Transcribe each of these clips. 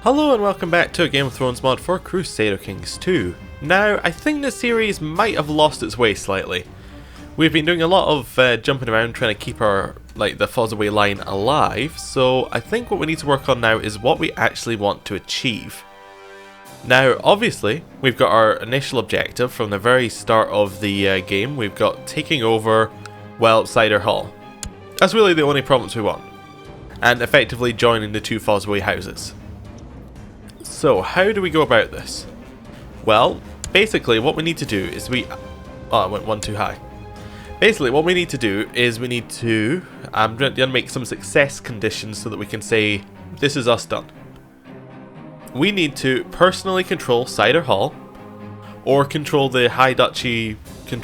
Hello and welcome back to a Game of Thrones mod for Crusader Kings 2. Now, I think this series might have lost its way slightly. We've been doing a lot of jumping around trying to keep our, the Fossoway line alive, so I think what we need to work on now is what we actually want to achieve. Now, obviously, we've got our initial objective from the very start of the game. We've got taking over, well, Cider Hall. That's really the only province we want. And effectively joining the two Fossoway houses. So, how do we go about this? Well, basically what we need to do is Oh, I went one too high. Basically what we need to do is we need to make some success conditions so that we can say, this is us done. We need to personally control Cider Hall, or control the High Duchy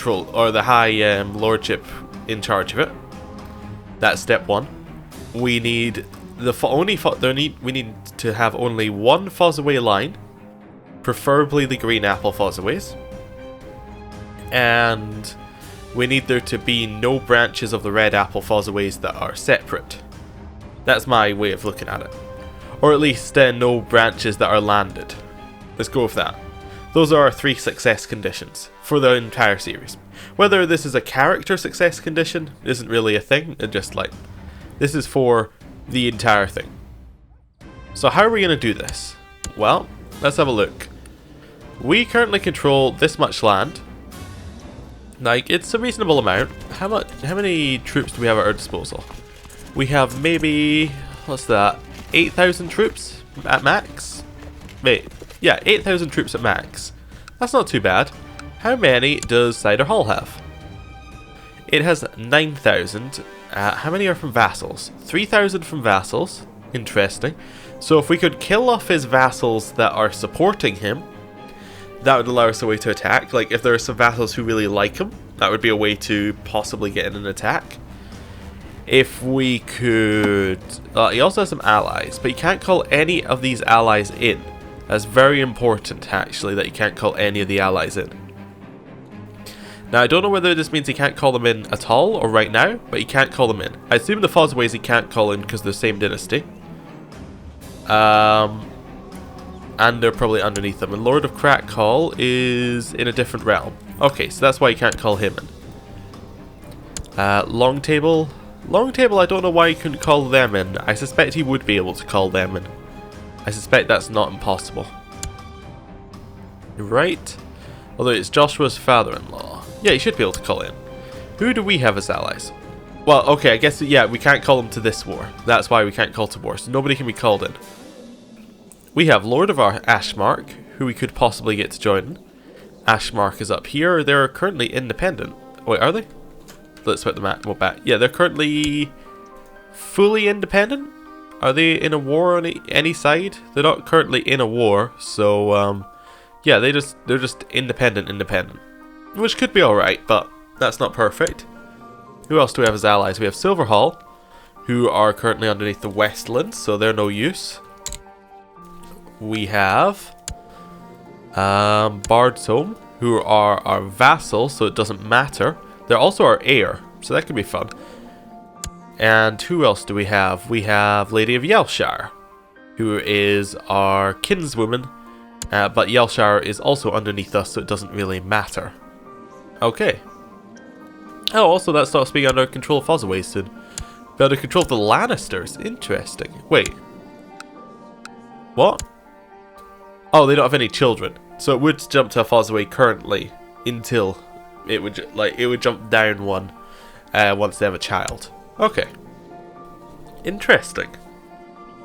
or the High Lordship in charge of it. That's step one. We need we need to have only one Fossoway line, preferably the Green Apple Fossoways, and we need there to be no branches of the Red Apple Fossoways that are separate. That's my way of looking at it. Or at least no branches that are landed. Let's go with that. Those are our 3 success conditions for the entire series. Whether this is a character success condition isn't really a thing, it's just this is for the entire thing. So how are we going to do this? Well, let's have a look. We currently control this much land. It's a reasonable amount. How many troops do we have at our disposal? We have maybe, what's that, 8,000 troops at max? Wait, yeah, 8,000 troops at max. That's not too bad. How many does Cider Hall have? It has 9,000. How many are from vassals? 3,000 from vassals. Interesting. So if we could kill off his vassals that are supporting him, that would allow us a way to attack. If there are some vassals who really like him, that would be a way to possibly get in an attack. If we could... he also has some allies, but you can't call any of these allies in. That's very important, actually, that you can't call any of the allies in. Now, I don't know whether this means he can't call them in at all, or right now, but he can't call them in. I assume the Fossoways he can't call in because they're the same dynasty. And they're probably underneath them. And Lord of Crack-Hall is in a different realm. Okay, so that's why you can't call him in. Long Table, I don't know why he couldn't call them in. I suspect he would be able to call them in. I suspect that's not impossible. Right? Although it's Joshua's father-in-law. Yeah, he should be able to call in. Who do we have as allies? Well, okay, I guess, yeah, we can't call them to this war. That's why we can't call to war, so nobody can be called in. We have Lord of Ashmark, who we could possibly get to join. Ashmark is up here. They're currently independent. Wait, are they? Let's put the map back. Yeah, they're currently fully independent. Are they in a war on any side? They're not currently in a war, so yeah, they're just independent, which could be all right, but that's not perfect. Who else do we have as allies? We have Silver Hall, who are currently underneath the Westlands, so they're no use. We have Bard's Home, who are our vassals, so it doesn't matter. They're also our heir, so that could be fun. And who else do we have? We have Lady of Yelshire, who is our kinswoman, but Yelshire is also underneath us, so it doesn't really matter. Okay. Oh, also that stops being under control of Fossoway soon. Be under control of the Lannisters. Interesting. Wait. What? Oh, they don't have any children, so it would jump to a Fossoway currently until it would jump down one once they have a child. Okay. Interesting.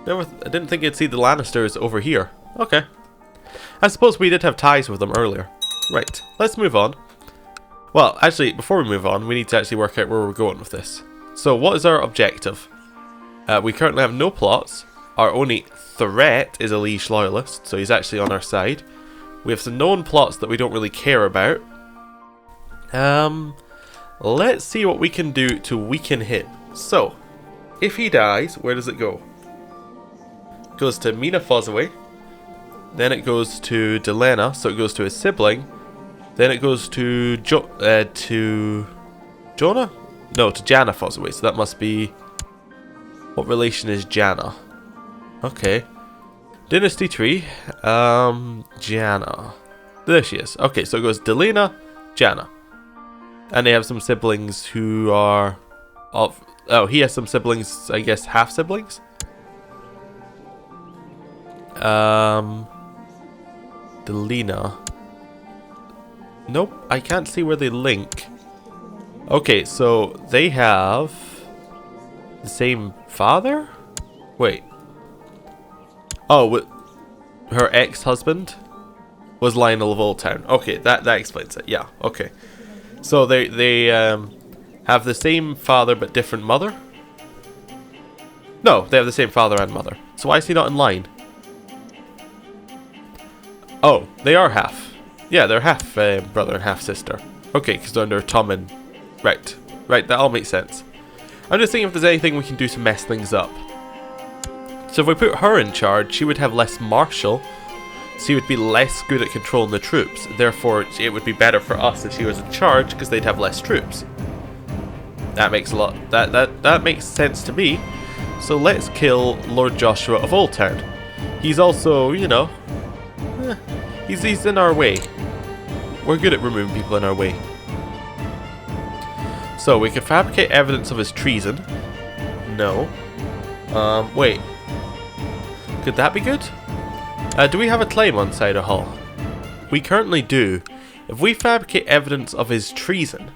I didn't think you'd see the Lannisters over here. Okay. I suppose we did have ties with them earlier. Right, let's move on. Well, actually, before we move on, we need to actually work out where we're going with this. So, what is our objective? We currently have no plots. Our only threat is a Liege Loyalist, so he's actually on our side. We have some known plots that we don't really care about. Let's see what we can do to weaken him. So, if he dies, where does it go? It goes to Mina Fossoway. Then it goes to Delena, so it goes to his sibling. Then it goes to Jonah? No, to Janna Fossoway, so that must be... What relation is Janna? Okay. Dynasty tree. Janna. There she is. Okay, so it goes Delena, Janna. And they have some siblings who are of... Oh, he has some siblings, I guess, half-siblings? Delena. Nope, I can't see where they link. Okay, so they have the same father? Wait. Oh, her ex-husband was Lionel of Old Town. Okay, that explains it. Yeah, okay. So they have the same father but different mother? No, they have the same father and mother. So why is he not in line? Oh, they are half. Yeah, they're half brother and half sister. Okay, because they're under Tom and... Right, that all makes sense. I'm just thinking if there's anything we can do to mess things up. So if we put her in charge, she would have less martial. She would be less good at controlling the troops. Therefore, it would be better for us if she was in charge, because they'd have less troops. That makes a lot... That makes sense to me. So let's kill Lord Joshua of Old Town. He's also, you know... He's in our way. We're good at removing people in our way. So we can fabricate evidence of his treason. No. Wait. Could that be good? Do we have a claim on Cider Hall? We currently do. If we fabricate evidence of his treason,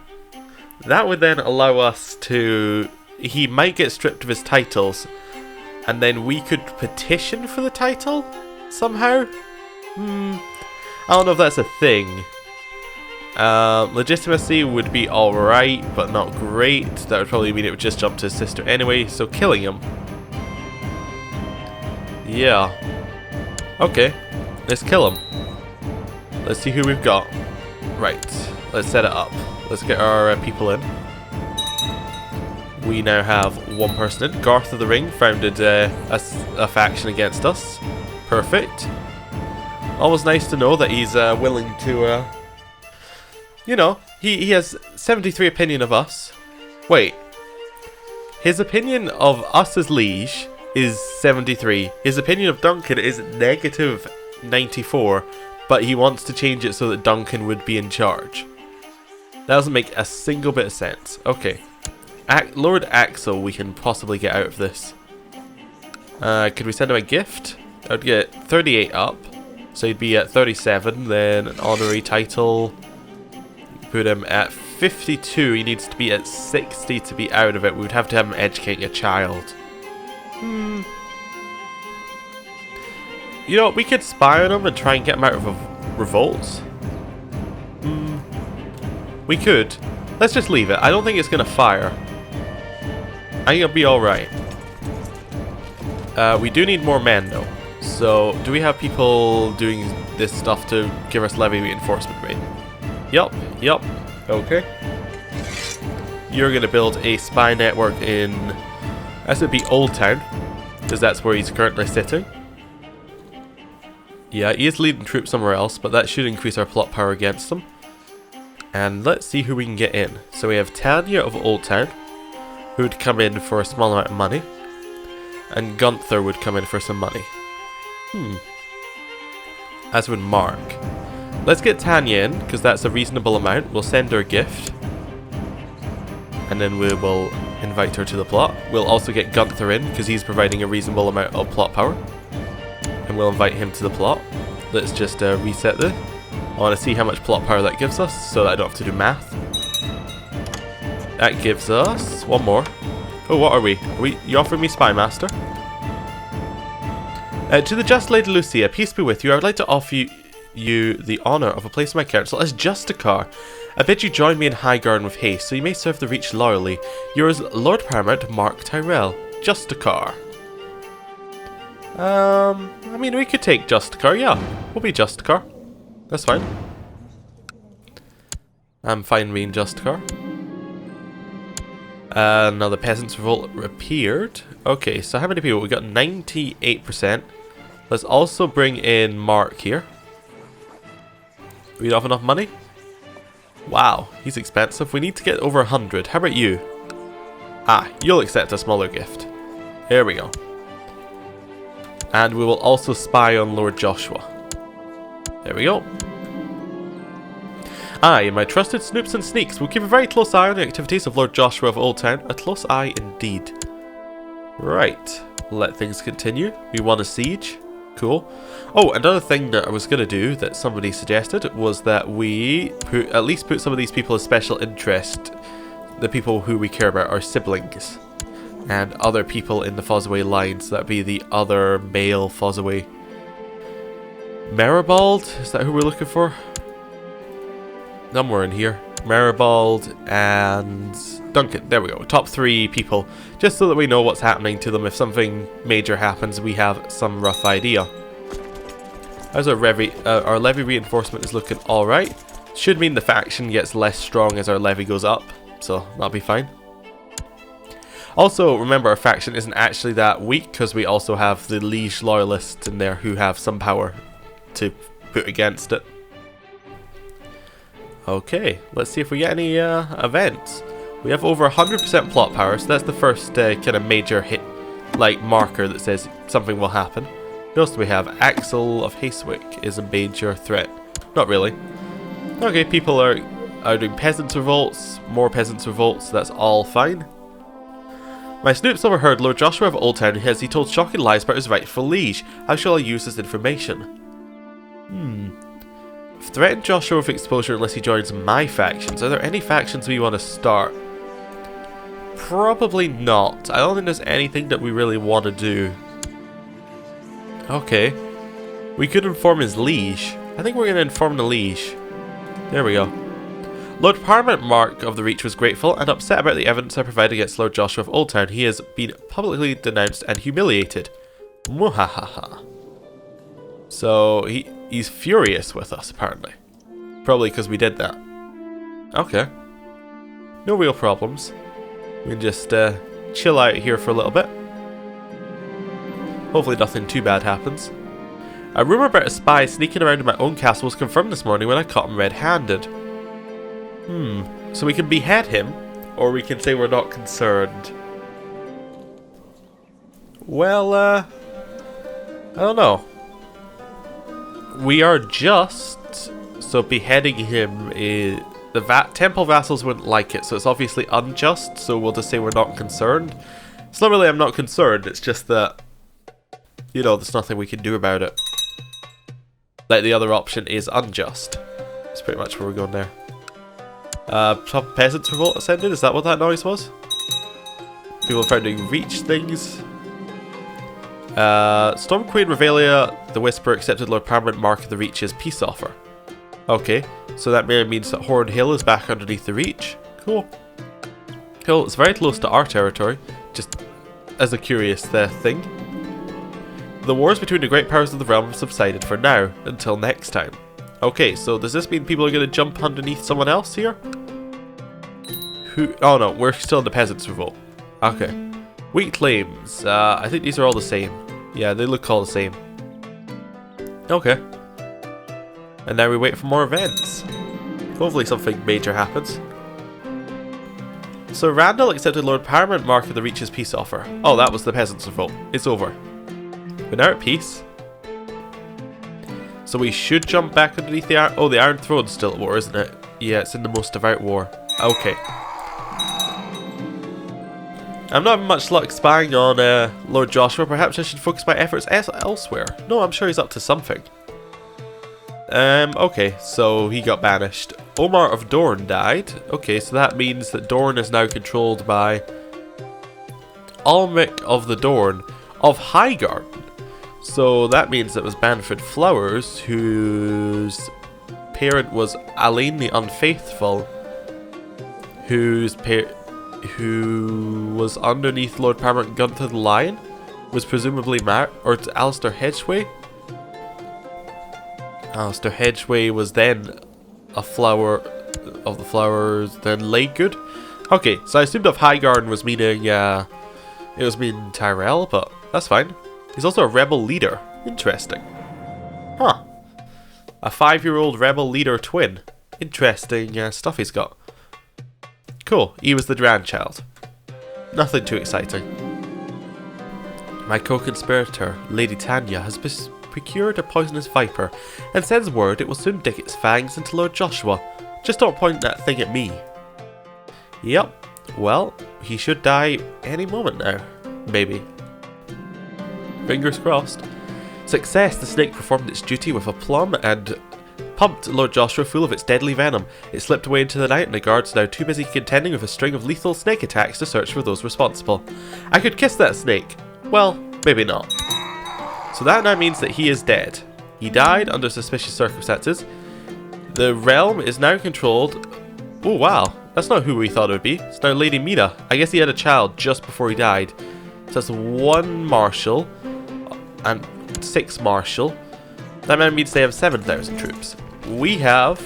that would then allow us to... He might get stripped of his titles, and then we could petition for the title somehow? I don't know if that's a thing. Legitimacy would be alright, but not great. That would probably mean it would just jump to his sister anyway, so killing him. Yeah. Okay, let's kill him. Let's see who we've got. Right, let's set it up. Let's get our people in. We now have one person in. Garth of the Ring founded a faction against us. Perfect. Always nice to know that he's willing to, you know, he has 73 opinion of us. Wait. His opinion of us as liege is 73. His opinion of Duncan is negative 94, but he wants to change it so that Duncan would be in charge. That doesn't make a single bit of sense. Okay. Lord Axel we can possibly get out of this. Could we send him a gift? I would get 38 up. So he'd be at 37, then an honorary title. Put him at 52, he needs to be at 60 to be out of it. We would have to have him educating a child. You know, we could spy on him and try and get him out of revolts. We could. Let's just leave it. I don't think it's going to fire. I think it'll be alright. We do need more men though. So, do we have people doing this stuff to give us levy reinforcement rate? Yup. Okay. You're going to build a spy network in... That would be Old Town, because that's where he's currently sitting. Yeah, he is leading troops somewhere else, but that should increase our plot power against them. And let's see who we can get in. So we have Tanya of Old Town, who would come in for a small amount of money. And Gunther would come in for some money. As would Mark. Let's get Tanya in, because that's a reasonable amount. We'll send her a gift. And then we will invite her to the plot. We'll also get Gunther in, because he's providing a reasonable amount of plot power. And we'll invite him to the plot. Let's just reset this. I want to see how much plot power that gives us, so that I don't have to do math. That gives us one more. Oh, what are we? You offering me Spy Master? To the Just Lady Lucia, peace be with you. I would like to offer you the honour of a place in my council as Justicar. I bid you join me in Highgarden with haste, so you may serve the Reach loyally. Yours, Lord Paramount Mark Tyrell. Justicar. I mean, we could take Justicar, yeah. We'll be Justicar. That's fine. I'm fine being Justicar. Now the Peasants' Revolt appeared. Okay, so how many people? We got 98%. Let's also bring in Mark here. We don't have enough money? Wow, he's expensive. We need to get over 100. How about you? Ah, you'll accept a smaller gift. Here we go. And we will also spy on Lord Joshua. There we go. I and my trusted snoops and sneaks will keep a very close eye on the activities of Lord Joshua of Old Town. A close eye indeed. Right, let things continue. We won a siege. Cool. Oh, another thing that I was going to do that somebody suggested was that we at least put some of these people of special interest, the people who we care about, our siblings, and other people in the Fossoway line, so that'd be the other male Fossoway. Maribald, is that who we're looking for? Somewhere in here. Maribald and Duncan. There we go. Top 3 people, just so that we know what's happening to them. If something major happens, we have some rough idea. How's our levy reinforcement is looking alright. Should mean the faction gets less strong as our levy goes up, so that'll be fine. Also, remember our faction isn't actually that weak, because we also have the liege loyalists in there who have some power to put against it. Okay, let's see if we get any events. We have over 100% plot power, so that's the first kind of major hit, like marker that says something will happen. What else do we have? Axel of Hastewick is a major threat. Not really. Okay, people are doing peasants' revolts, more peasants' revolts, so that's all fine. My snoops overheard Lord Joshua of Old Town as he told shocking lies about his rightful liege. How shall I use this information? Threaten Joshua with exposure unless he joins my factions. Are there any factions we want to start? Probably not. I don't think there's anything that we really want to do. Okay. We could inform his liege. I think we're going to inform the liege. There we go. Lord Paramount Mark of the Reach was grateful and upset about the evidence I provided against Lord Joshua of Old Town. He has been publicly denounced and humiliated. Mwahaha. So he's furious with us, apparently. Probably because we did that. Okay. No real problems. We can just chill out here for a little bit. Hopefully nothing too bad happens. A rumour about a spy sneaking around in my own castle was confirmed this morning when I caught him red-handed. So we can behead him, or we can say we're not concerned. Well, I don't know. We are just, so beheading him is, the temple vassals wouldn't like it, so it's obviously unjust, so we'll just say we're not concerned. It's not really I'm not concerned, it's just that, you know, there's nothing we can do about it. Like, the other option is unjust. That's pretty much where we're going there. Top peasants revolt ascended, is that what that noise was? People found doing reach things. Storm Queen Revelia, the Whisper, accepted Lord Paramount Mark of the Reach's peace offer. Okay, so that means that Horn Hill is back underneath the Reach. Cool. Cool, it's very close to our territory, just as a curious thing. The wars between the great powers of the realm have subsided for now, until next time. Okay, so does this mean people are going to jump underneath someone else here? Who? Oh no, we're still in the Peasants' Revolt. Okay. Weak claims. I think these are all the same. Yeah, they look all the same. Okay. And now we wait for more events. Hopefully something major happens. So Randall accepted Lord Paramount Mark of the Reach's peace offer. Oh, that was the Peasants' Revolt. It's over. We're now at peace. So we should jump back underneath the Iron... Oh, the Iron Throne's still at war, isn't it? Yeah, it's in the most devout war. Okay. I'm not having much luck spying on Lord Joshua. Perhaps I should focus my efforts elsewhere. No, I'm sure he's up to something. Okay, so he got banished. Omar of Dorne died. Okay, so that means that Dorne is now controlled by Almec of the Dorne of Highgarden. So that means it was Banford Flowers, whose parent was Alain the Unfaithful, who was underneath Lord Paramount Gunther the Lion, was presumably married, or to Alistair Hedgeway. Alistair Hedgeway was then a flower of the flowers, then Lakegood. Okay, so I assumed of Highgarden was meaning, it was meaning Tyrell, but that's fine. He's also a rebel leader. Interesting. Huh. A 5-year-old rebel leader twin. Interesting stuff he's got. Cool. He was the grandchild. Nothing too exciting. My co-conspirator, Lady Tanya, has procured a poisonous viper and sends word it will soon dig its fangs into Lord Joshua. Just don't point that thing at me. Yep, well, he should die any moment now. Maybe. Fingers crossed. Success! The snake performed its duty with aplomb and pumped Lord Joshua full of its deadly venom. It slipped away into the night and the guards are now too busy contending with a string of lethal snake attacks to search for those responsible. I could kiss that snake. Well, maybe not. So that now means that he is dead. He died under suspicious circumstances. The realm is now controlled... Oh wow, that's not who we thought it would be. It's now Lady Mina. I guess he had a child just before he died. So that's 1 marshal and 6 marshal. That now means they have 7,000 troops. We have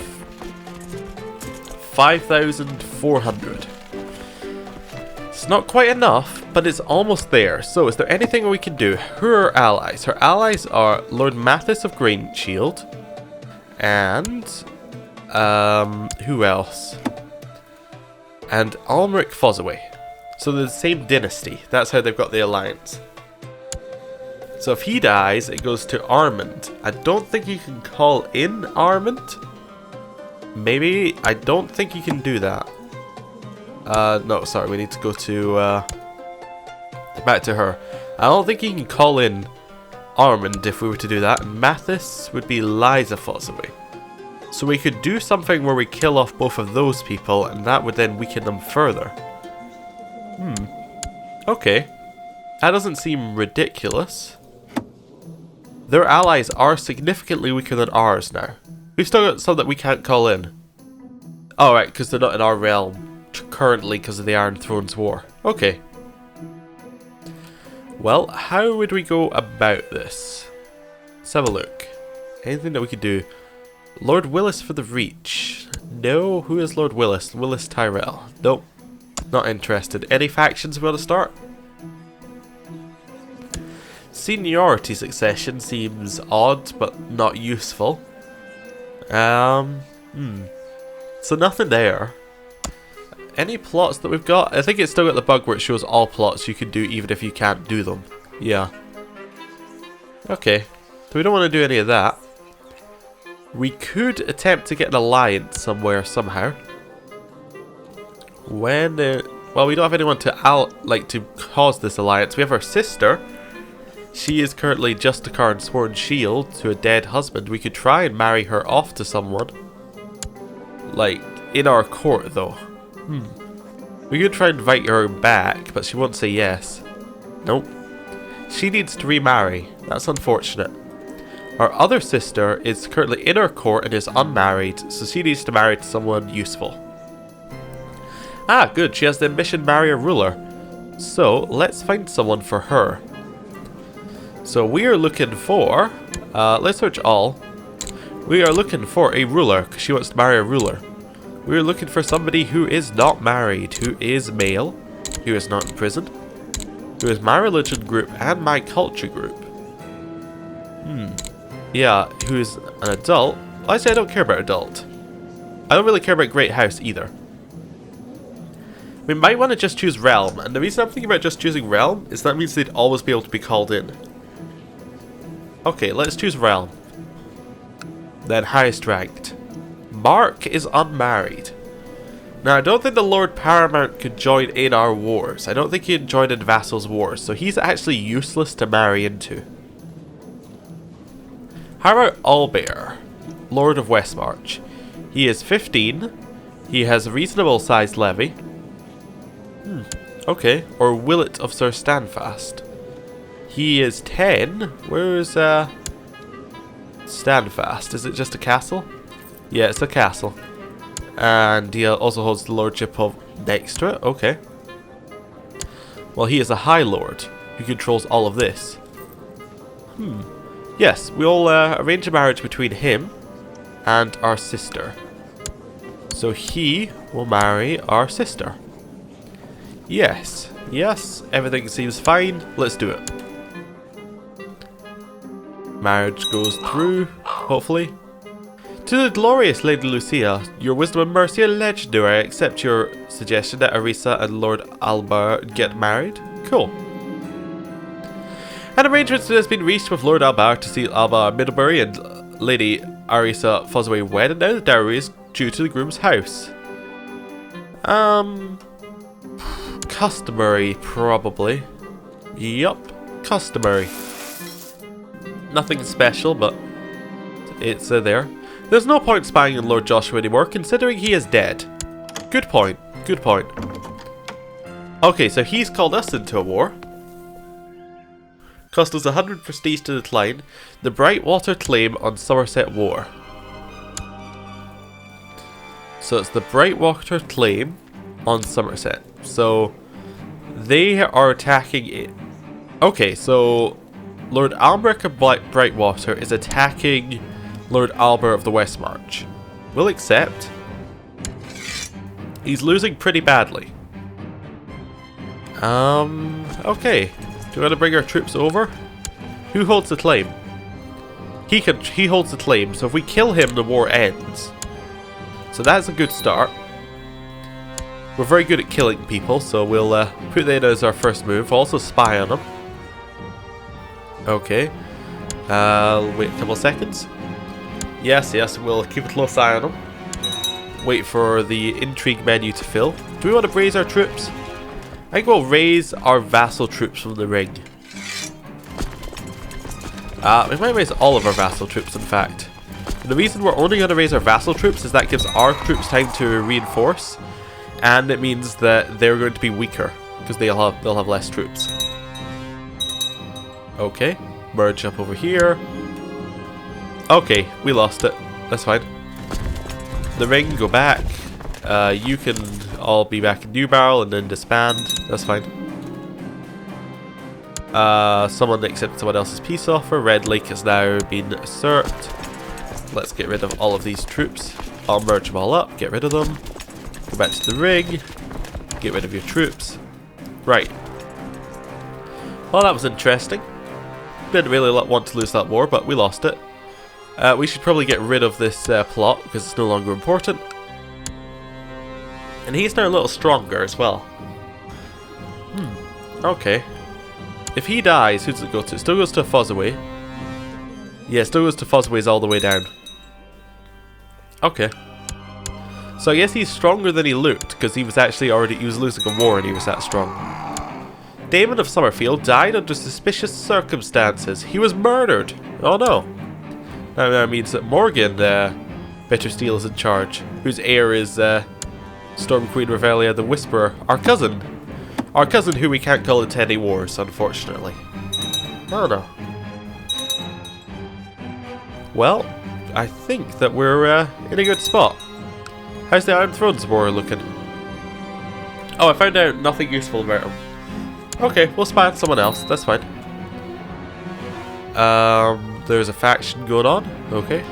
5,400. It's not quite enough, but it's almost there. So is there anything we can do? Who are her allies? Her allies are Lord Mathis of Greenshield and who else? And Almeric Fossoway. So they're the same dynasty. That's how they've got the alliance. So if he dies, it goes to Armand. I don't think you can call in Armand. Maybe. I don't think you can do that. No, sorry. We need to go to... back to her. I don't think you can call in Armand if we were to do that. Mathis would be Liza Fossoway. So we could do something where we kill off both of those people, and that would then weaken them further. Okay. That doesn't seem ridiculous. Their allies are significantly weaker than ours now. We've still got some that we can't call in. Oh, right, because they're not in our realm currently because of the Iron Thrones War. Okay. Well, how would we go about this? Let's have a look. Anything that we could do? Lord Willis for the Reach. No, who is Lord Willis? Willis Tyrell. Nope. Not interested. Any factions we want to start? Seniority succession seems odd, but not useful. So nothing there. Any plots that we've got? I think it's still got the bug where it shows all plots you can do even if you can't do them. Yeah. Okay. So we don't want to do any of that. We could attempt to get an alliance somewhere, somehow. Well, we don't have anyone to to cause this alliance. We have our sister. She is currently Justicar and Sworn Shield to a dead husband. We could try and marry her off to someone. Like, in our court, though. We could try and invite her back, but she won't say yes. Nope. She needs to remarry. That's unfortunate. Our other sister is currently in our court and is unmarried, so she needs to marry to someone useful. Ah, good. She has the ambition to marry a ruler. So, let's find someone for her. So we are looking for, let's search all. We are looking for a ruler, because she wants to marry a ruler. We are looking for somebody who is not married, who is male, who is not in prison, who is my religion group and my culture group. Yeah, who is an adult. I say I don't care about adult. I don't really care about Great House either. We might want to just choose Realm, and the reason I'm thinking about just choosing Realm is that means they'd always be able to be called in. Okay, let's choose Realm. Then highest ranked. Mark is unmarried. Now, I don't think the Lord Paramount could join in our wars. I don't think he'd join in Vassal's wars, so he's actually useless to marry into. How about Albert, Lord of Westmarch? He is 15. He has a reasonable sized levy. Okay. Or Willet of Sir Standfast. He is 10. Where's Standfast? Is it just a castle? Yeah, it's a castle. And he also holds the lordship of next to it. Okay. Well, he is a High Lord who controls all of this. Yes, we'll arrange a marriage between him and our sister. So he will marry our sister. Yes, yes, everything seems fine. Let's do it. Marriage goes through, hopefully. To the glorious Lady Lucia, your wisdom and mercy are legendary. I accept your suggestion that Arisa and Lord Alba get married. Cool. An arrangement has been reached with Lord Albar to see Alba Middlebury and Lady Arisa Fossoway wed, and now the dowry is due to the groom's house. Customary, probably. Yup, customary. Nothing special, but it's there. There's no point spying on Lord Joshua anymore, considering he is dead. Good point, good point. Okay, so he's called us into a war. Cost us 100 prestige to decline. The Brightwater claim on Somerset War. So it's the Brightwater claim on Somerset. So they are attacking it. Okay, so Lord Albrecht of Brightwater is attacking Lord Albert of the West March. We'll accept. He's losing pretty badly. Okay. Do we want to bring our troops over? Who holds the claim? He holds the claim, so if we kill him, the war ends. So that's a good start. We're very good at killing people, so we'll put that as our first move. We'll also spy on them. Okay. Wait a couple of seconds. Yes, we'll keep a close eye on them. Wait for the intrigue menu to fill. Do we want to raise our troops? I think we'll raise our vassal troops from the ring. We might raise all of our vassal troops, in fact. And the reason we're only going to raise our vassal troops is that gives our troops time to reinforce, and it means that they're going to be weaker because they'll have less troops. Okay, merge up over here. Okay, we lost it. That's fine. The ring, go back. You can all be back in New Barrel and then disband. That's fine. Someone accepted someone else's peace offer. Red Lake has now been usurped. Let's get rid of all of these troops. I'll merge them all up. Get rid of them. Go back to the ring. Get rid of your troops. Right. Well, that was interesting. Didn't really want to lose that war, but we lost it. We should probably get rid of this plot because it's no longer important. And he's now a little stronger as well. Okay. If he dies, who does it go to? It still goes to Fossoway. Yeah, it still goes to Fossoway's all the way down. Okay. So I guess he's stronger than he looked because he was actually he was losing a war and he was that strong. Damon of Summerfield died under suspicious circumstances. He was murdered. Oh no. Now that means that Morgan Bittersteel is in charge, whose heir is Storm Queen Revelia the Whisperer, our cousin. Our cousin who we can't call into any wars, unfortunately. Oh no. Well, I think that we're in a good spot. How's the Iron Thrones war looking? Oh, I found out nothing useful about him. Okay, we'll spy on someone else, that's fine. There's a faction going on, okay.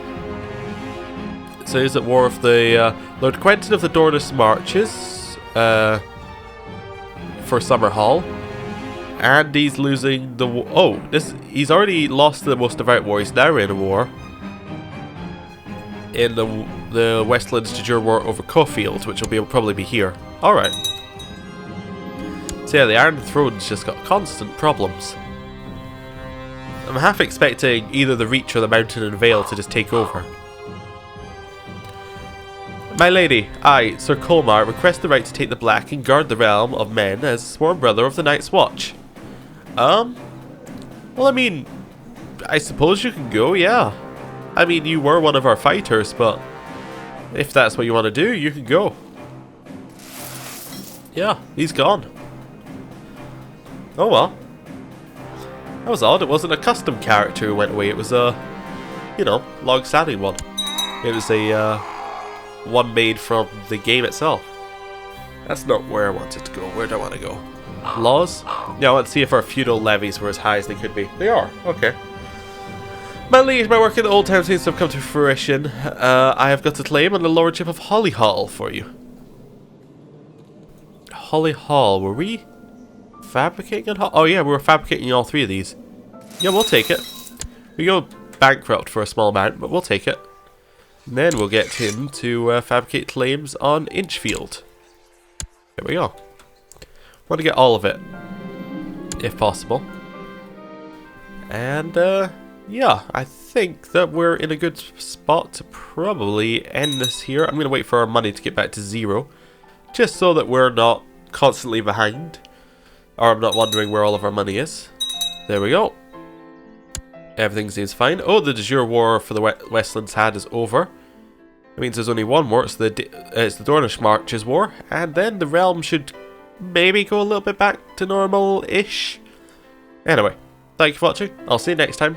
So he's at war with the Lord Quentin of the Dornish Marches for Summerhall. And he's losing the war. He's already lost the Most Devout War, he's now in a war. In the Westlands de Jure War over Caulfield, which will probably be here. Alright. So yeah, the Iron Throne's just got constant problems. I'm half expecting either the Reach or the Mountain and Vale to just take over. My lady, I, Sir Colmar, request the right to take the Black and guard the realm of men as sworn brother of the Night's Watch. Well, I mean, I suppose you can go, yeah. I mean, you were one of our fighters, but if that's what you want to do, you can go. Yeah, he's gone. Oh well. That was odd. It wasn't a custom character who went away. It was a, long-standing one. It was a one made from the game itself. That's not where I wanted to go. Where do I want to go? Laws? Yeah, I want to see if our feudal levies were as high as they could be. They are. Okay. My liege, my work in the old town seems to have come to fruition. I have got a claim on the lordship of Hollyhall for you. Hollyhall, were we fabricating on? Oh yeah, we were fabricating all three of these. Yeah, we'll take it. We go bankrupt for a small amount, but we'll take it. And then we'll get him to fabricate claims on Inchfield. There we go. Want to get all of it, if possible. And yeah, I think that we're in a good spot to probably end this here. I'm going to wait for our money to get back to 0, just so that we're not constantly behind, or I'm not wondering where all of our money is. There we go. Everything seems fine. Oh, the de jure war for the Westlands had is over. It means there's only one more. It's the Dornish Marches War, and then the realm should maybe go a little bit back to normal-ish. Anyway, thank you for watching. I'll see you next time.